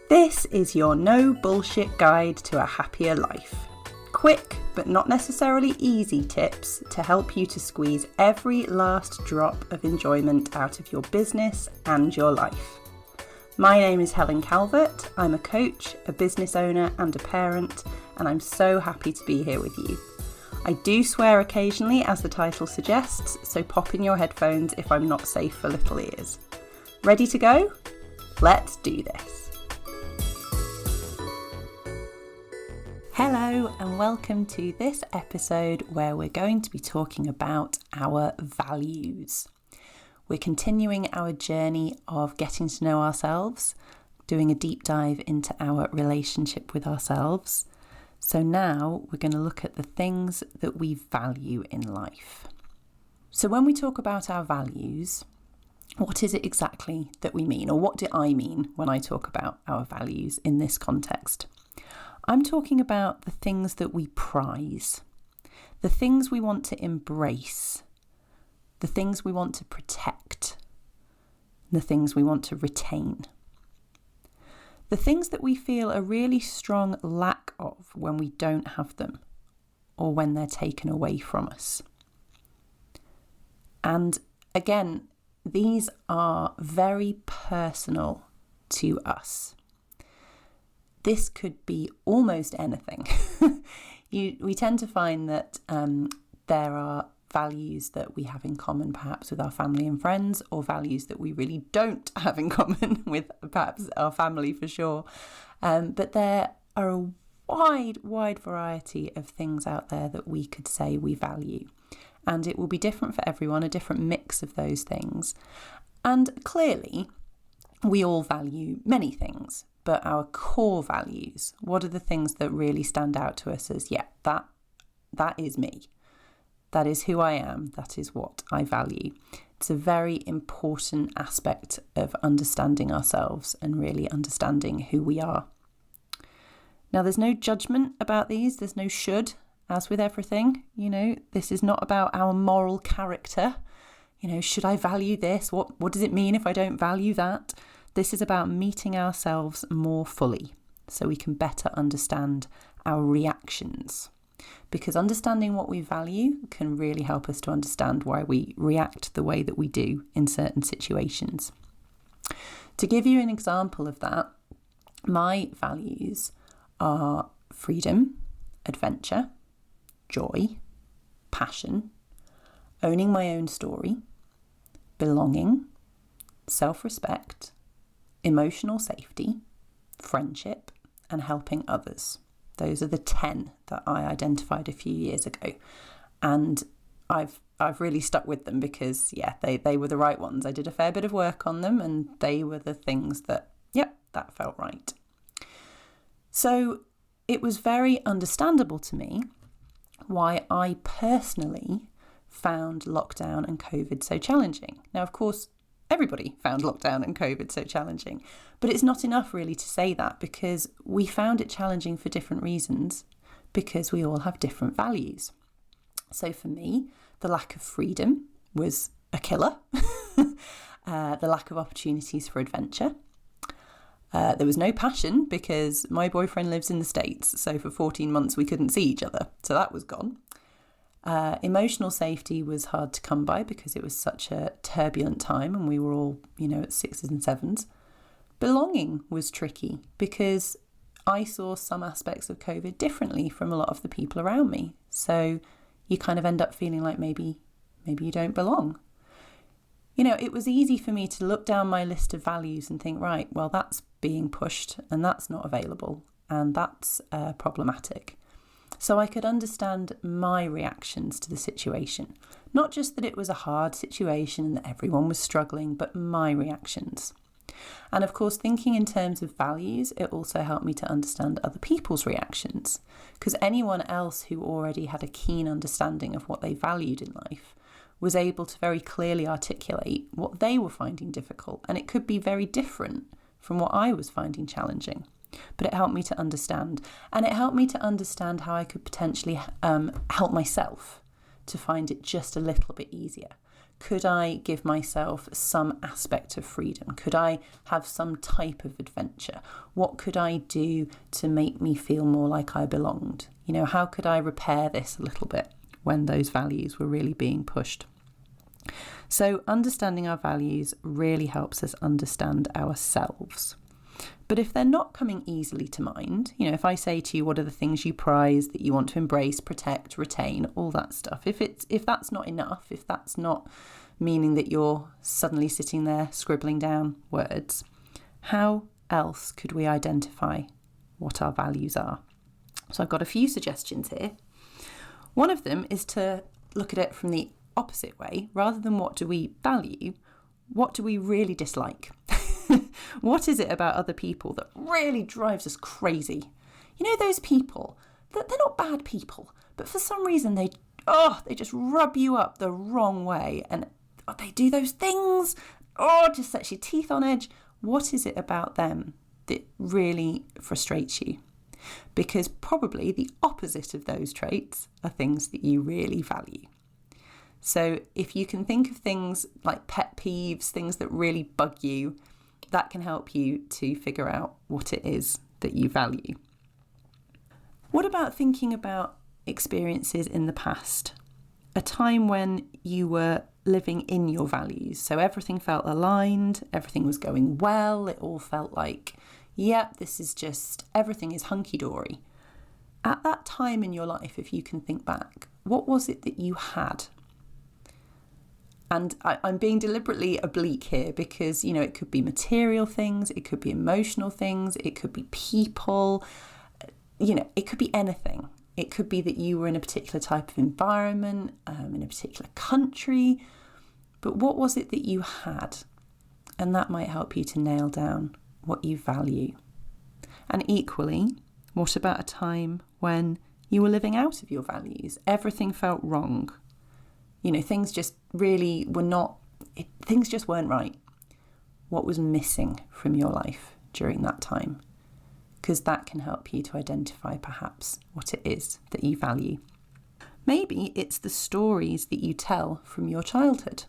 This is your no bullshit guide to a happier life. Quick, but not necessarily easy tips to help you to squeeze every last drop of enjoyment out of your business and your life. My name is Helen Calvert. I'm a coach, a business owner and a parent, and I'm so happy to be here with you. I do swear occasionally, as the title suggests, so pop in your headphones if I'm not safe for little ears. Ready to go? Let's do this. Hello and welcome to this episode where we're going to be talking about our values. We're continuing our journey of getting to know ourselves, doing a deep dive into our relationship with ourselves. So now we're going to look at the things that we value in life. So when we talk about our values, what is it exactly that we mean? Or what do I mean when I talk about our values in this context? I'm talking about the things that we prize, the things we want to embrace, the things we want to protect, the things we want to retain. The things that we feel a really strong lack of when we don't have them or when they're taken away from us. And again, these are very personal to us. This could be almost anything. We tend to find that there are values that we have in common perhaps with our family and friends, or values that we really don't have in common with perhaps our family for sure. But there are a wide variety of things out there that we could say we value. And it will be different for everyone, a different mix of those things. And clearly, we all value many things, but our core values, what are the things that really stand out to us as, that is me. That is who I am. That is what I value. It's a very important aspect of understanding ourselves and really understanding who we are. Now, there's no judgment about these. There's no should, as with everything. This is not about our moral character. Should I value this? What does it mean if I don't value that? This is about meeting ourselves more fully so we can better understand our reactions. Because understanding what we value can really help us to understand why we react the way that we do in certain situations. To give you an example of that, my values are freedom, adventure, joy, passion, owning my own story, belonging, self-respect, emotional safety, friendship, and helping others. Those are the 10 that I identified a few years ago. And I've really stuck with them because, they were the right ones. I did a fair bit of work on them and they were the things that felt right. So it was very understandable to me why I personally found lockdown and COVID so challenging. Now, of course, everybody found lockdown and COVID so challenging, but it's not enough really to say that, because we found it challenging for different reasons, because we all have different values. So for me, the lack of freedom was a killer. The lack of opportunities for adventure. There was no passion because my boyfriend lives in the States, so for 14 months we couldn't see each other, so that was gone. Emotional safety was hard to come by because it was such a turbulent time and we were all, at 6s and 7s. Belonging was tricky because I saw some aspects of COVID differently from a lot of the people around me. So you kind of end up feeling like maybe you don't belong. It was easy for me to look down my list of values and think, right, well, that's being pushed and that's not available and that's problematic. So I could understand my reactions to the situation. Not just that it was a hard situation and that everyone was struggling, but my reactions. And of course, thinking in terms of values, it also helped me to understand other people's reactions. Because anyone else who already had a keen understanding of what they valued in life was able to very clearly articulate what they were finding difficult. And it could be very different from what I was finding challenging. But it helped me to understand. And it helped me to understand how I could potentially help myself to find it just a little bit easier. Could I give myself some aspect of freedom? Could I have some type of adventure? What could I do to make me feel more like I belonged? How could I repair this a little bit when those values were really being pushed? So understanding our values really helps us understand ourselves. But if they're not coming easily to mind, if I say to you, what are the things you prize that you want to embrace, protect, retain, all that stuff, if that's not enough, if that's not meaning that you're suddenly sitting there scribbling down words, how else could we identify what our values are? So I've got a few suggestions here. One of them is to look at it from the opposite way. Rather than what do we value, what do we really dislike? What is it about other people that really drives us crazy? Those people, they're not bad people, but for some reason they just rub you up the wrong way, and they do those things, just sets your teeth on edge. What is it about them that really frustrates you? Because probably the opposite of those traits are things that you really value. So if you can think of things like pet peeves, things that really bug you, that can help you to figure out what it is that you value. What about thinking about experiences in the past? A time when you were living in your values. So everything felt aligned, everything was going well, it all felt like, everything is hunky-dory. At that time in your life, if you can think back, what was it that you had? And I'm being deliberately oblique here because, it could be material things, it could be emotional things, it could be people, it could be anything. It could be that you were in a particular type of environment, in a particular country. But what was it that you had? And that might help you to nail down what you value. And equally, what about a time when you were living out of your values? Everything felt wrong. Things just really things just weren't right. What was missing from your life during that time? Because that can help you to identify perhaps what it is that you value. Maybe it's the stories that you tell from your childhood.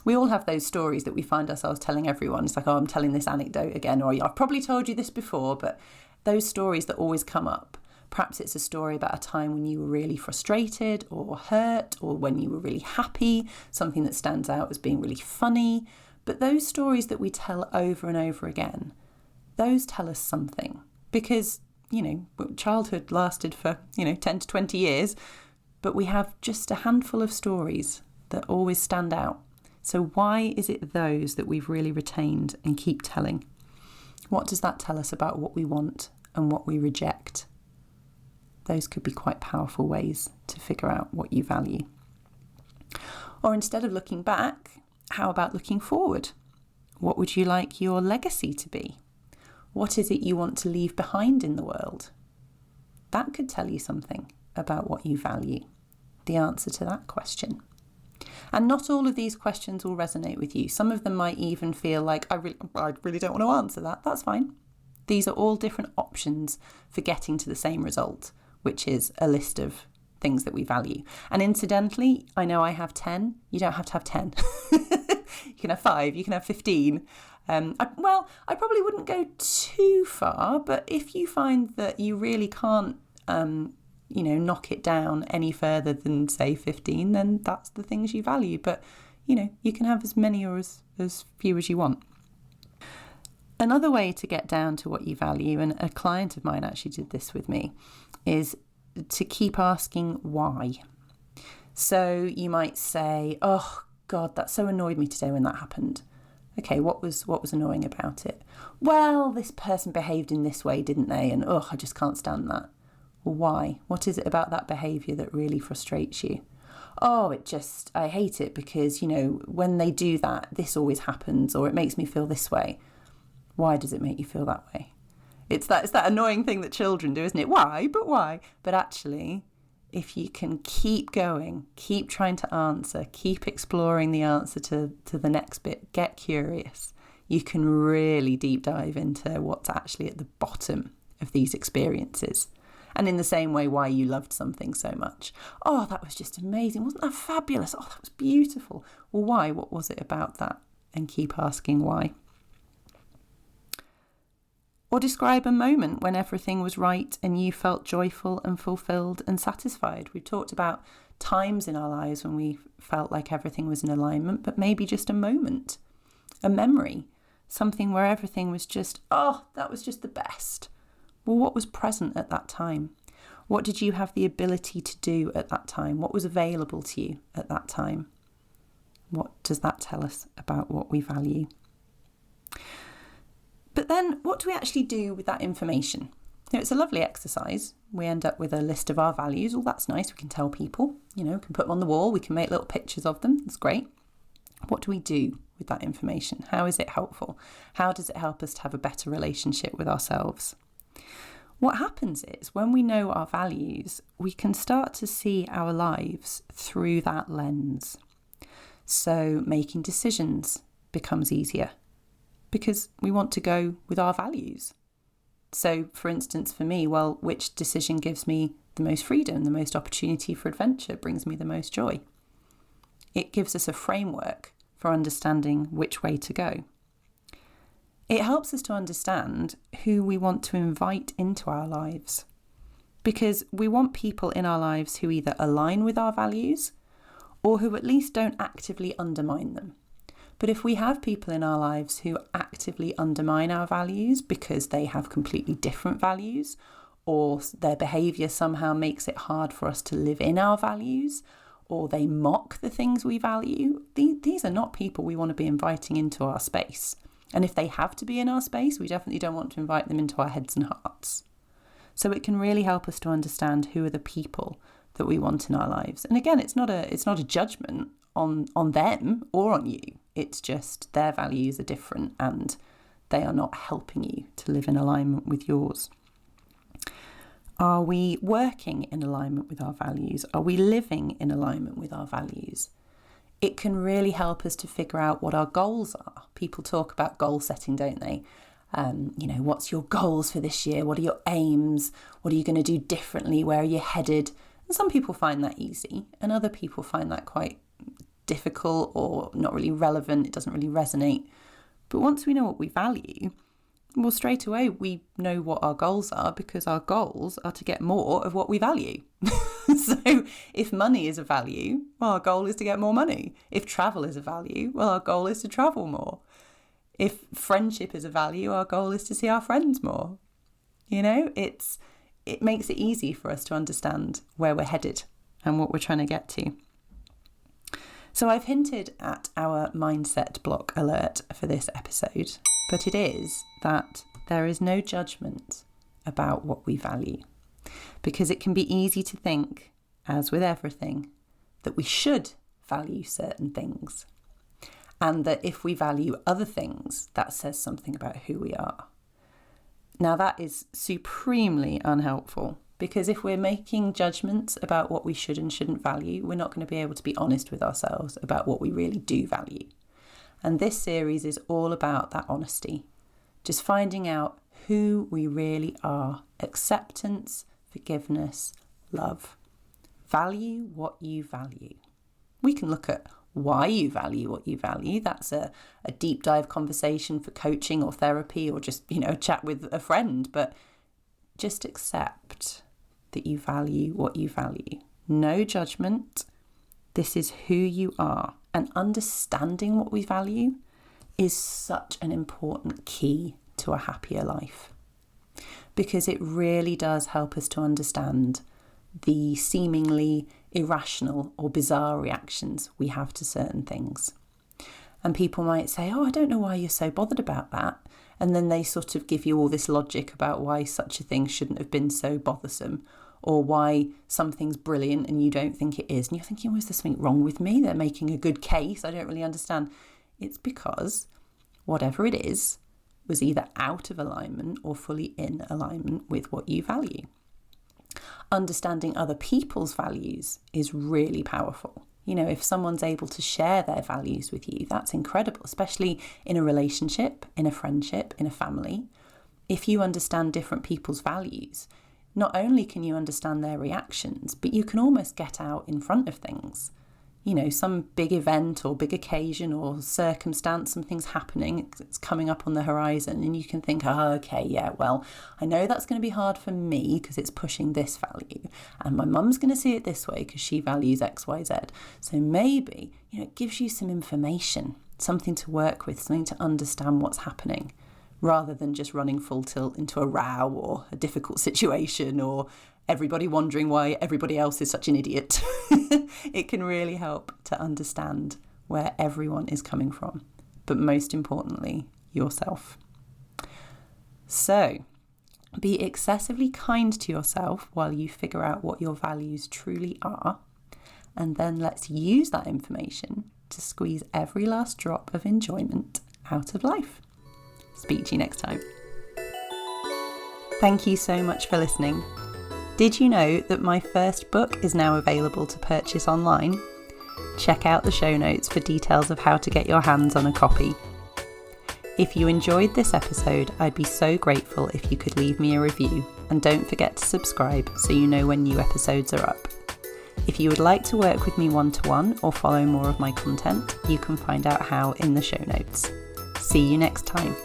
We all have those stories that we find ourselves telling everyone. It's like, I'm telling this anecdote again, or I've probably told you this before, but those stories that always come up. Perhaps it's a story about a time when you were really frustrated or hurt, or when you were really happy, something that stands out as being really funny. But those stories that we tell over and over again, those tell us something. Because, childhood lasted for, 10 to 20 years, but we have just a handful of stories that always stand out. So why is it those that we've really retained and keep telling? What does that tell us about what we want and what we reject? Those could be quite powerful ways to figure out what you value. Or instead of looking back, how about looking forward? What would you like your legacy to be? What is it you want to leave behind in the world? That could tell you something about what you value, the answer to that question. And not all of these questions will resonate with you. Some of them might even feel like, I really don't want to answer that. That's fine. These are all different options for getting to the same result, which is a list of things that we value. And incidentally, I know I have 10. You don't have to have 10. You can have 5, you can have 15. I probably wouldn't go too far, but if you find that you really can't, knock it down any further than, say, 15, then that's the things you value. But, you can have as many or as few as you want. Another way to get down to what you value, and a client of mine actually did this with me, is to keep asking why. So you might say, oh God, that so annoyed me today when that happened. Okay, what was annoying about it? Well, this person behaved in this way, didn't they? And I just can't stand that. Well, why? What is it about that behaviour that really frustrates you? I hate it because, when they do that, this always happens, or it makes me feel this way. Why does it make you feel that way? It's that annoying thing that children do, isn't it? Why? But why? But actually, if you can keep going, keep trying to answer, keep exploring the answer to the next bit, get curious, you can really deep dive into what's actually at the bottom of these experiences. And in the same way, why you loved something so much. Oh, that was just amazing. Wasn't that fabulous? Oh, that was beautiful. Well, why? What was it about that? And keep asking why. Or describe a moment when everything was right and you felt joyful and fulfilled and satisfied. We've talked about times in our lives when we felt like everything was in alignment, but maybe just a moment, a memory, something where everything was just, oh, that was just the best. Well, what was present at that time? What did you have the ability to do at that time? What was available to you at that time? What does that tell us about what we value? But then what do we actually do with that information? It's a lovely exercise. We end up with a list of our values. Oh, that's nice. We can tell people, we can put them on the wall. We can make little pictures of them. That's great. What do we do with that information? How is it helpful? How does it help us to have a better relationship with ourselves? What happens is when we know our values, we can start to see our lives through that lens. So making decisions becomes easier because we want to go with our values. So, for instance, for me, well, which decision gives me the most freedom, the most opportunity for adventure, brings me the most joy? It gives us a framework for understanding which way to go. It helps us to understand who we want to invite into our lives, because we want people in our lives who either align with our values or who at least don't actively undermine them. But if we have people in our lives who actively undermine our values because they have completely different values, or their behaviour somehow makes it hard for us to live in our values, or they mock the things we value, these are not people we want to be inviting into our space. And if they have to be in our space, we definitely don't want to invite them into our heads and hearts. So it can really help us to understand who are the people that we want in our lives. And again, it's not a judgment on them or on you. It's just their values are different and they are not helping you to live in alignment with yours. Are we working in alignment with our values? Are we living in alignment with our values? It can really help us to figure out what our goals are. People talk about goal setting, don't they? What's your goals for this year? What are your aims? What are you going to do differently? Where are you headed? And some people find that easy and other people find that quite difficult or not really relevant. It doesn't really resonate. But once we know what we value, well, straight away we know what our goals are, because our goals are to get more of what we value. So if money is a value, well, our goal is to get more money. If travel is a value, well, our goal is to travel more. If friendship is a value, our goal is to see our friends more. It makes it easy for us to understand where we're headed and what we're trying to get to. So I've hinted at our mindset block alert for this episode, but it is that there is no judgment about what we value, because it can be easy to think, as with everything, that we should value certain things, and that if we value other things, that says something about who we are. Now that is supremely unhelpful, because if we're making judgments about what we should and shouldn't value, we're not going to be able to be honest with ourselves about what we really do value. And this series is all about that honesty, just finding out who we really are. Acceptance, forgiveness, love. Value what you value. We can look at why you value what you value. That's a deep dive conversation for coaching or therapy, or just, chat with a friend. But just accept that you value what you value. No judgment. This is who you are. And understanding what we value is such an important key to a happier life, because it really does help us to understand the seemingly irrational or bizarre reactions we have to certain things. And people might say, oh, I don't know why you're so bothered about that. And then they sort of give you all this logic about why such a thing shouldn't have been so bothersome, or why something's brilliant and you don't think it is. And you're thinking, is there something wrong with me? They're making a good case. I don't really understand. It's because whatever it is was either out of alignment or fully in alignment with what you value. Understanding other people's values is really powerful. If someone's able to share their values with you, that's incredible, especially in a relationship, in a friendship, in a family. If you understand different people's values, not only can you understand their reactions, but you can almost get out in front of things. You know, some big event or big occasion or circumstance, something's happening, it's coming up on the horizon, and you can think, oh, okay, yeah, well, I know that's going to be hard for me because it's pushing this value, and my mum's going to see it this way because she values X, Y, Z. So maybe, you know, it gives you some information, something to work with, something to understand what's happening, rather than just running full tilt into a row or a difficult situation or everybody wondering why everybody else is such an idiot. It can really help to understand where everyone is coming from, but most importantly, yourself. So, be excessively kind to yourself while you figure out what your values truly are, and then let's use that information to squeeze every last drop of enjoyment out of life. Speak to you next time. Thank you so much for listening. Did you know that my first book is now available to purchase online? Check out the show notes for details of how to get your hands on a copy. If you enjoyed this episode, I'd be so grateful if you could leave me a review, and don't forget to subscribe so you know when new episodes are up. If you would like to work with me one-to-one or follow more of my content, you can find out how in the show notes. See you next time.